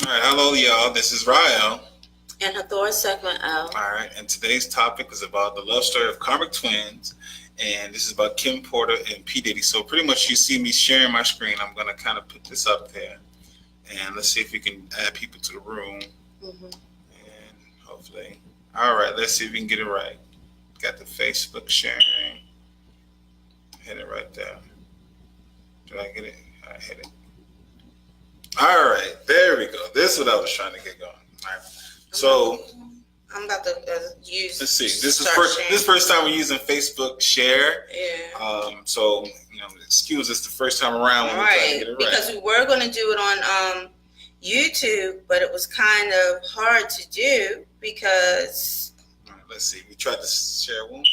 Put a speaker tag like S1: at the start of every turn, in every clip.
S1: All right, hello, y'all. This is Rael.
S2: And Hathor segment L.
S1: All right, and today's topic is about the love story of Karmic twins, and this is about Kim Porter and P. Diddy. So pretty much you see me sharing my screen. I'm going to kind of put this up there, and let's see if we can add people to the room, and hopefully. All right, let's see if we can get it right. Got the Facebook sharing. Hit it right there. Did I get it? I hit it. All right, there we go. This is what I was trying to get going. All right. So
S2: I'm about to use.
S1: Let's see. This is first time we're using Facebook Share.
S2: Yeah.
S1: So excuse us the first time around when we try to get it right.
S2: Because we were going to do it on YouTube, but it was kind of hard to do because.
S1: All right, let's see. We tried to share one.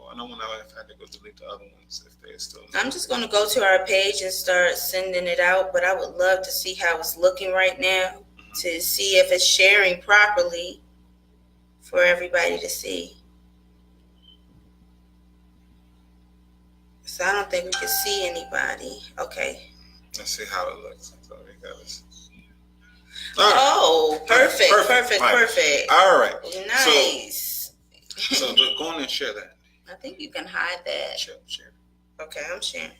S1: I don't know if I had to go delete the other ones if they're still.
S2: I'm just going to go to our page and start sending it out, but I would love to see how it's looking right now to see if it's sharing properly for everybody to see. So I don't think we can see anybody. Okay.
S1: Let's see how it looks. So we got this.
S2: Oh, perfect.
S1: All right.
S2: Nice.
S1: So go on and share that.
S2: I think you can hide that.
S1: Share.
S2: Okay, I'm sharing.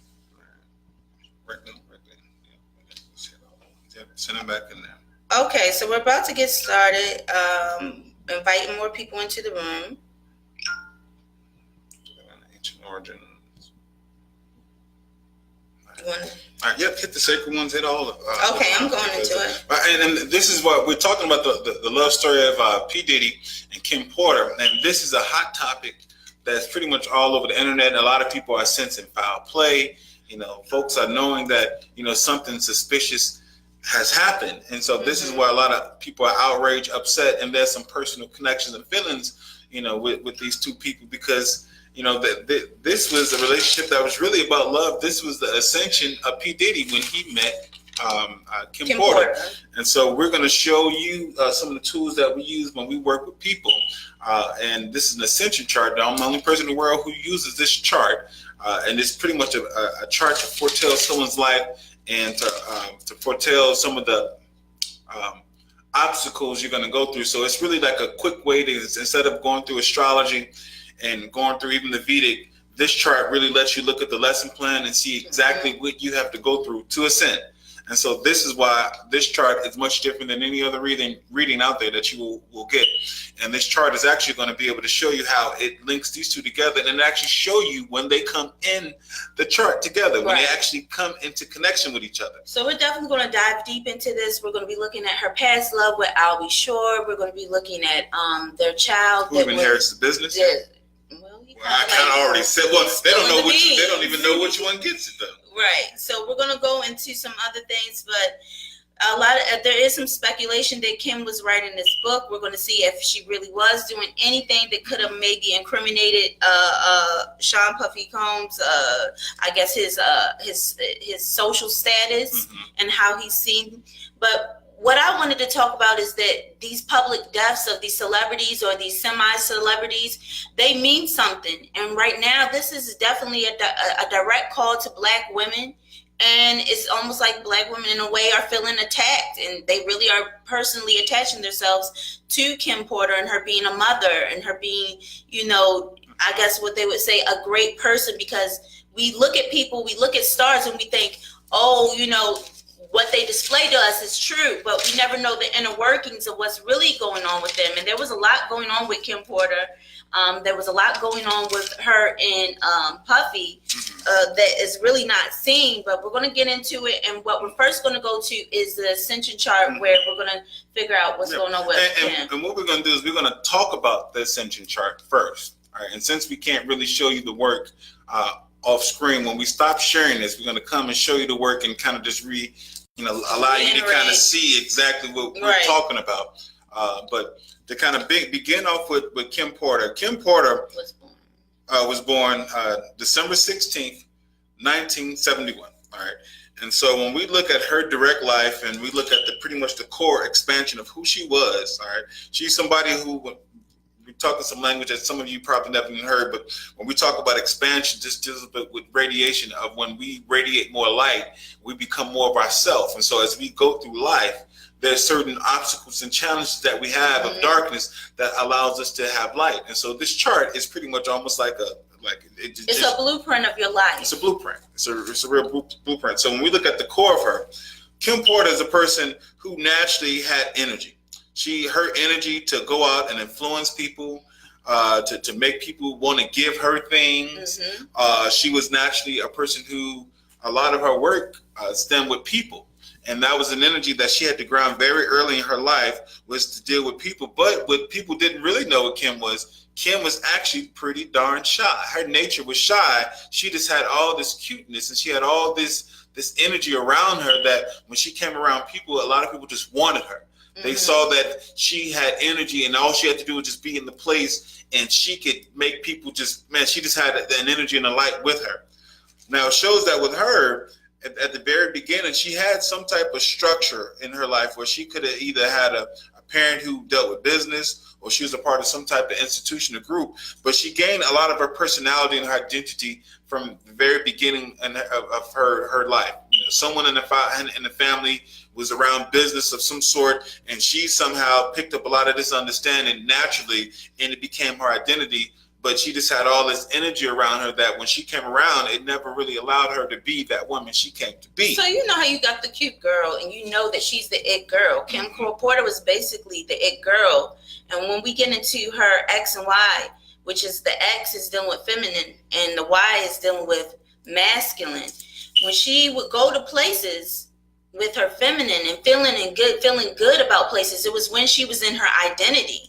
S1: Right there. Yeah, send them back in there.
S2: Okay, so we're about to get started. Inviting more people into the room.
S1: Ancient origins.
S2: You want to?
S1: All right, yep, hit the sacred ones, hit all of
S2: okay, I'm going into it.
S1: And this is what we're talking about, the love story of P. Diddy and Kim Porter. And this is a hot topic that's pretty much all over the internet. A lot of people are sensing foul play. Folks are knowing that, something suspicious has happened. And so this is why a lot of people are outraged, upset, and there's some personal connections and feelings, with these two people because, this was a relationship that was really about love. This was the ascension of P. Diddy when he met Kim Porter. And so we're going to show you some of the tools that we use when we work with people. And this is an ascension chart. I'm the only person in the world who uses this chart. And it's pretty much a chart to foretell someone's life and to foretell some of the obstacles you're going to go through. So it's really like a quick way to, instead of going through astrology and going through even the Vedic, this chart really lets you look at the lesson plan and see exactly what you have to go through to ascend. And so this is why this chart is much different than any other reading out there that you will get. And this chart is actually going to be able to show you how it links these two together and actually show you when they come in the chart together, when they actually come into connection with each other.
S2: So we're definitely going to dive deep into this. We're going to be looking at her past love with Albie Shore. We're going to be looking at their child.
S1: Who inherits the business? I kind of already said. Well, they don't know which. They don't even know which one gets it though.
S2: Right. So we're gonna go into some other things, but there is some speculation that Kim was writing this book. We're going to see if she really was doing anything that could have maybe incriminated Sean Puffy Combs. I guess his social status and how he's seen, but. What I wanted to talk about is that these public deaths of these celebrities or these semi-celebrities, they mean something. And right now, this is definitely a direct call to Black women. And it's almost like Black women in a way are feeling attacked. And they really are personally attaching themselves to Kim Porter and her being a mother and her being, I guess what they would say, a great person. Because we look at people, we look at stars and we think, oh, what they display to us is true, but we never know the inner workings of what's really going on with them. And there was a lot going on with Kim Porter. There was a lot going on with her and Puffy that is really not seen, but we're going to get into it. And what we're first going to go to is the ascension chart where we're going to figure out what's going on with Kim.
S1: And what we're going to do is we're going to talk about the ascension chart first. All right. And since we can't really show you the work off screen, when we stop sharing this, we're going to come and show you the work and kind of just allow you to kind of see exactly what we're talking about. But to kind of begin off with Kim Porter. Kim Porter was born December 16th, 1971. All right. And so when we look at her direct life and we look at pretty much the core expansion of who she was, all right, she's somebody who, we're talking some language that some of you probably never even heard, but when we talk about expansion, just with radiation of when we radiate more light, we become more of ourselves. And so as we go through life, there's certain obstacles and challenges that we have of darkness that allows us to have light. And so this chart is pretty much almost like
S2: it's a blueprint of your life.
S1: It's a blueprint. It's a real blueprint. So when we look at the core of her, Kim Porter is a person who naturally had energy. Her energy to go out and influence people, to make people want to give her things. She was naturally a person who a lot of her work stemmed with people. And that was an energy that she had to ground very early in her life, was to deal with people. But what people didn't really know what Kim was actually pretty darn shy. Her nature was shy. She just had all this cuteness, and she had all this energy around her that when she came around people, a lot of people just wanted her. They saw that she had energy, and all she had to do was just be in the place, and she could make people she just had an energy and a light with her. Now, it shows that with her, at the very beginning, she had some type of structure in her life where she could have either had a parent who dealt with business, or she was a part of some type of institution or group. But she gained a lot of her personality and her identity from the very beginning of her life. Someone in the family was around business of some sort, and she somehow picked up a lot of this understanding naturally, and it became her identity. But she just had all this energy around her that when she came around, it never really allowed her to be that woman she came to be.
S2: So you know how you got the cute girl, and you know that she's the it girl. Kim Porter was basically the it girl. And when we get into her X and Y, which is the X is dealing with feminine and the Y is dealing with masculine, when she would go to places with her feminine and feeling good about places, it was when she was in her identity.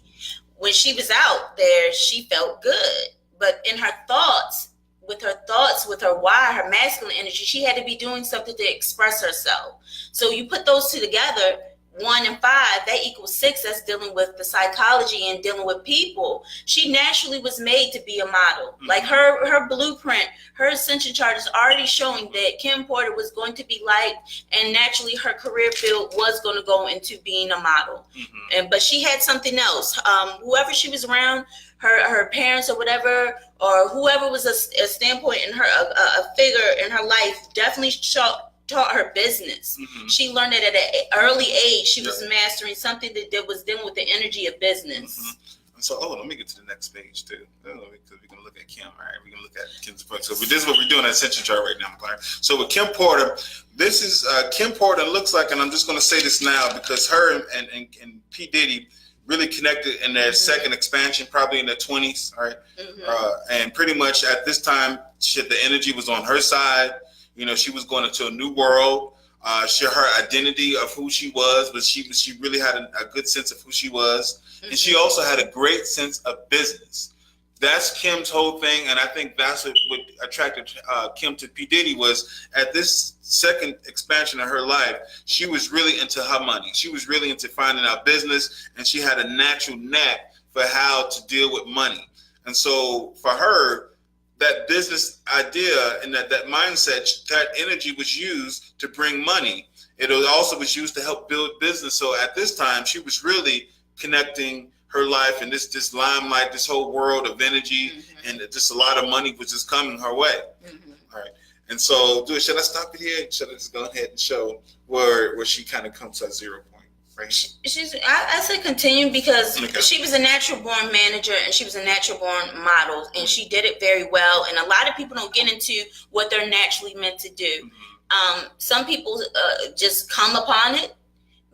S2: When she was out there, she felt good. But in her thoughts, with her why, her masculine energy, she had to be doing something to express herself. So you put those two together, 1 and 5, that equals 6. That's dealing with the psychology and dealing with people. She naturally was made to be a model. Like her blueprint, her ascension chart is already showing that Kim Porter was going to be liked, and naturally her career field was going to go into being a model. But she had something else. Whoever she was around, her parents or whatever, or whoever was a standpoint in her, a figure in her life, definitely taught her business. She learned it at an early age. She was mastering something that was dealing with the energy of business.
S1: So, let me get to the next page too, because we're gonna look at Kim. All right, we're gonna look at Kim's point. So this is what we're doing at Ascension Chart right now, McLaren. So with Kim Porter, this is Kim Porter looks like, and I'm just gonna say this now because her and P. Diddy really connected in their second expansion, probably in their 20s. All right, and pretty much at this time, the energy was on her side. She was going into a new world. Her identity of who she was, but she really had a good sense of who she was. And she also had a great sense of business. That's Kim's whole thing. And I think that's what attracted Kim to P. Diddy was at this second expansion of her life, she was really into her money. She was really into finding out business, and she had a natural knack for how to deal with money. And so for her, that business idea and that mindset, that energy was used to bring money. It also was used to help build business. So at this time, she was really connecting her life and this limelight, this whole world of energy, and just a lot of money was just coming her way. All right. And so, should I stop it here? Should I just go ahead and show where she kind of comes to a 0 point? Right.
S2: I say continue because she was a natural born manager and she was a natural born model, and she did it very well. And a lot of people don't get into what they're naturally meant to do. Some people just come upon it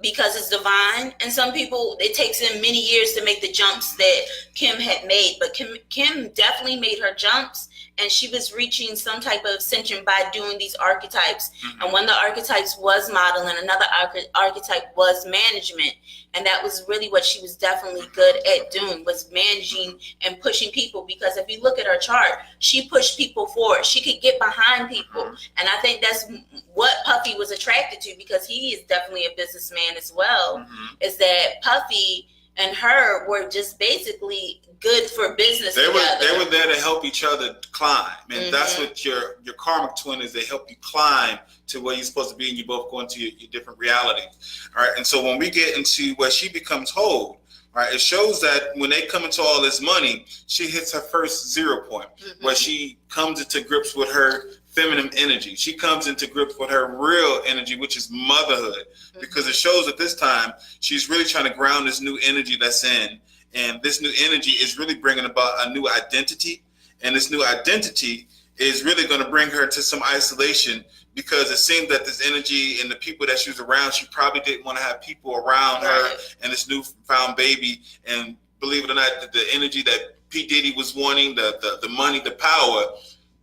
S2: because it's divine, and some people, it takes them many years to make the jumps that Kim had made. But Kim definitely made her jumps, and she was reaching some type of ascension by doing these archetypes. And one of the archetypes was modeling, another archetype was management. And that was really what she was definitely good at doing, was managing and pushing people. Because if you look at her chart, she pushed people forward. She could get behind people. And I think that's what Puffy was attracted to, because he is definitely a businessman as well, is that Puffy and her were just basically good for business. They
S1: were there to help each other climb, and that's what your karmic twin is. They help you climb to where you're supposed to be, and you both go into your different realities. All right, and so when we get into where she becomes whole, all right, it shows that when they come into all this money, she hits her first 0 point, where she comes into grips with her feminine energy. She comes into grips with her real energy, which is motherhood, because it shows at this time she's really trying to ground this new energy that's in. And this new energy is really bringing about a new identity. And this new identity is really going to bring her to some isolation, because it seemed that this energy and the people that she was around, she probably didn't want to have people around her and this newfound baby. And believe it or not, the energy that P. Diddy was wanting, the money, the power,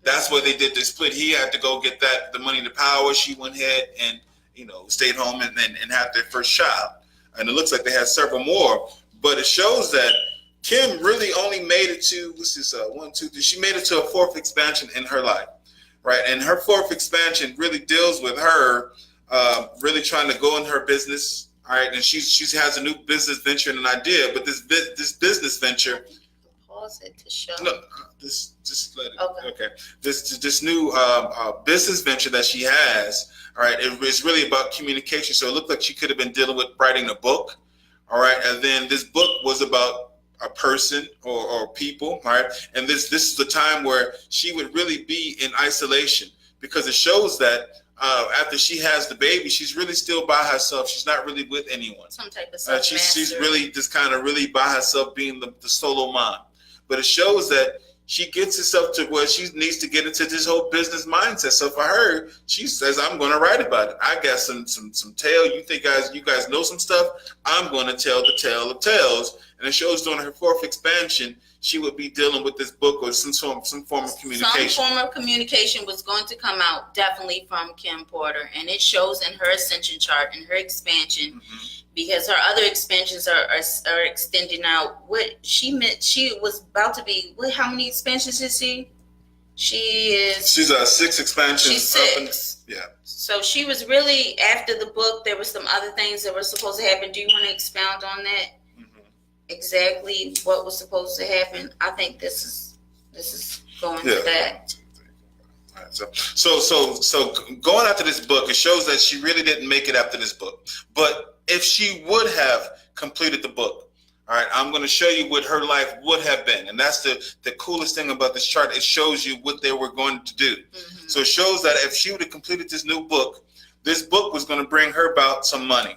S1: that's why they did the split. He had to go get the money, the power. She went ahead and, stayed home and had their first child. And it looks like they had several more. But it shows that Kim really only made it to, she made it to a fourth expansion in her life, right? And her fourth expansion really deals with her really trying to go in her business, all right? And she has a new business venture and an idea, but this business venture.
S2: Pause it to show.
S1: No, just let it. Okay. This new business venture that she has, all right, it's really about communication. So it looked like she could have been dealing with writing a book, all right, and then this book was about a person or people, all right, and this is the time where she would really be in isolation, because it shows that after she has the baby, she's really still by herself. She's not really with anyone.
S2: Some type of
S1: she's really just kind of really by herself, being the solo mom. But it shows that she gets herself to where she needs to get into this whole business mindset. So for her, she says, I'm going to write about it. I got some tale. You guys know some stuff. I'm going to tell the tale of tales. And it shows during her fourth expansion, she would be dealing with this book or some form of communication.
S2: Some form of communication was going to come out definitely from Kim Porter. And it shows in her ascension chart and her expansion. Because her other expansions are extending out. What she meant, she was about to be. How many expansions is she? She's
S1: 6 expansions.
S2: She's 6.
S1: Yeah.
S2: So she was really, after the book, there were some other things that were supposed to happen. Do you want to expound on that? Exactly what was supposed to happen. I think this is going to that.
S1: All right, so going after this book, it shows that she really didn't make it after this book. But if she would have completed the book, all right, I'm going to show you what her life would have been. And that's the coolest thing about this chart. It shows you what they were going to do. So it shows that if she would have completed this new book, this book was going to bring her about some money.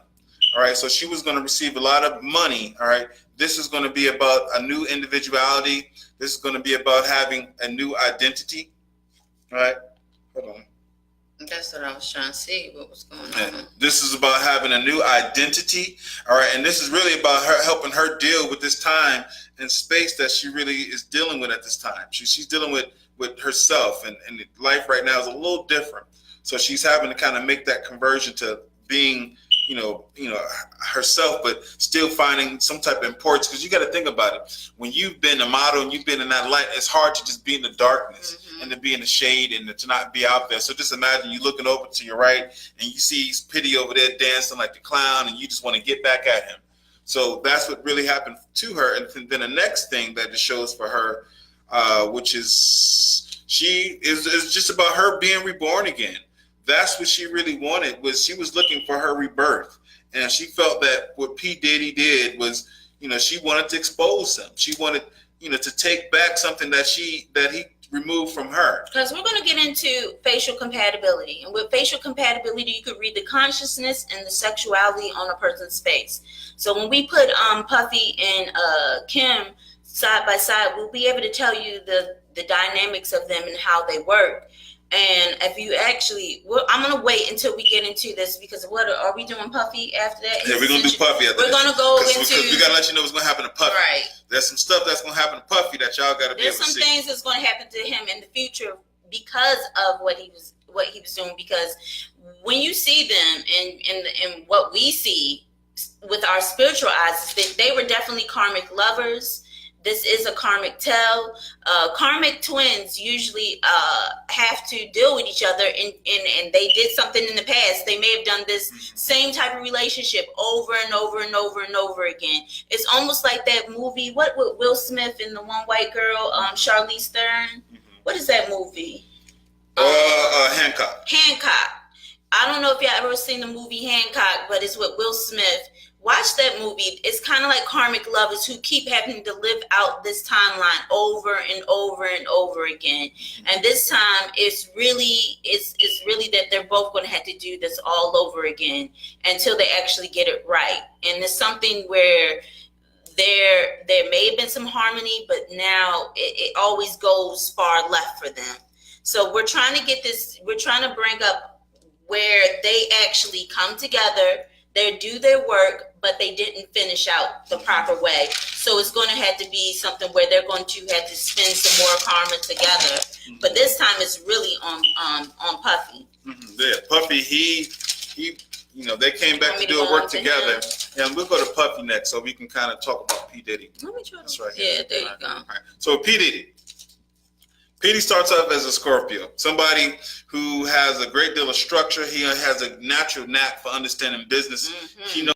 S1: All right, so she was going to receive a lot of money. All right, this is going to be about a new individuality. This is going to be about having a new identity. All right, hold on.
S2: That's what I was trying to see, what was going on.
S1: This is about having a new identity, all right? And this is really about her helping her deal with this time and space that she really is dealing with at this time. She's dealing with herself, and life right now is a little different. So she's having to kind of make that conversion to being, herself, but still finding some type of importance. Because you got to think about it. When you've been a model and you've been in that light, it's hard to just be in the darkness and to be in the shade and to not be out there. So just imagine you looking over to your right and you see Pity over there dancing like the clown, and you just want to get back at him. So that's what really happened to her. And then the next thing that it shows for her, which is she is just about her being reborn again. That's what she really wanted. She was looking for her rebirth. And she felt that what P. Diddy did was, she wanted to expose him. She wanted, to take back something that he removed from her.
S2: Because we're going to get into facial compatibility. And with facial compatibility, you could read the consciousness and the sexuality on a person's face. So when we put Puffy and Kim side by side, we'll be able to tell you the dynamics of them and how they work. And if you actually, I'm going to wait until we get into this, because what are we doing Puffy after that?
S1: Yeah, we're going to do Puffy after that.
S2: We're going to go into...
S1: Because we got to let you know what's going to happen to Puffy.
S2: Right.
S1: There's some stuff that's going to happen to Puffy that y'all got to be able to see.
S2: There's some things that's going to happen to him in the future because of what he was doing. Because when you see them and what we see with our spiritual eyes, they were definitely karmic lovers. This is a karmic tale. Karmic twins usually have to deal with each other, and they did something in the past. They may have done this same type of relationship over and over and over and over again. It's almost like that movie, what with Will Smith and the one white girl, Charlize Theron. What is that movie?
S1: Hancock.
S2: Hancock. I don't know if y'all ever seen the movie Hancock, but it's with Will Smith, watch that movie. It's kind of like karmic lovers who keep having to live out this timeline over and over and over again. And this time, it's really that they're both going to have to do this all over again until they actually get it right. And it's something where there may have been some harmony, but now it always goes far left for them. So we're trying to get this. We're trying to bring up where they actually come together. They do their work, but they didn't finish out the proper way. So it's going to have to be something where they're going to have to spend some more karma together. But this time it's really on Puffy.
S1: Yeah, Puffy, he, they came back to do a work together. And we'll go to Puffy next, so we can kind of talk about P. Diddy.
S2: Let me try.
S1: That's right.
S2: Yeah, there you go.
S1: Right. So P. Diddy. P. Diddy starts off as a Scorpio, somebody who has a great deal of structure. He has a natural knack for understanding business. He knows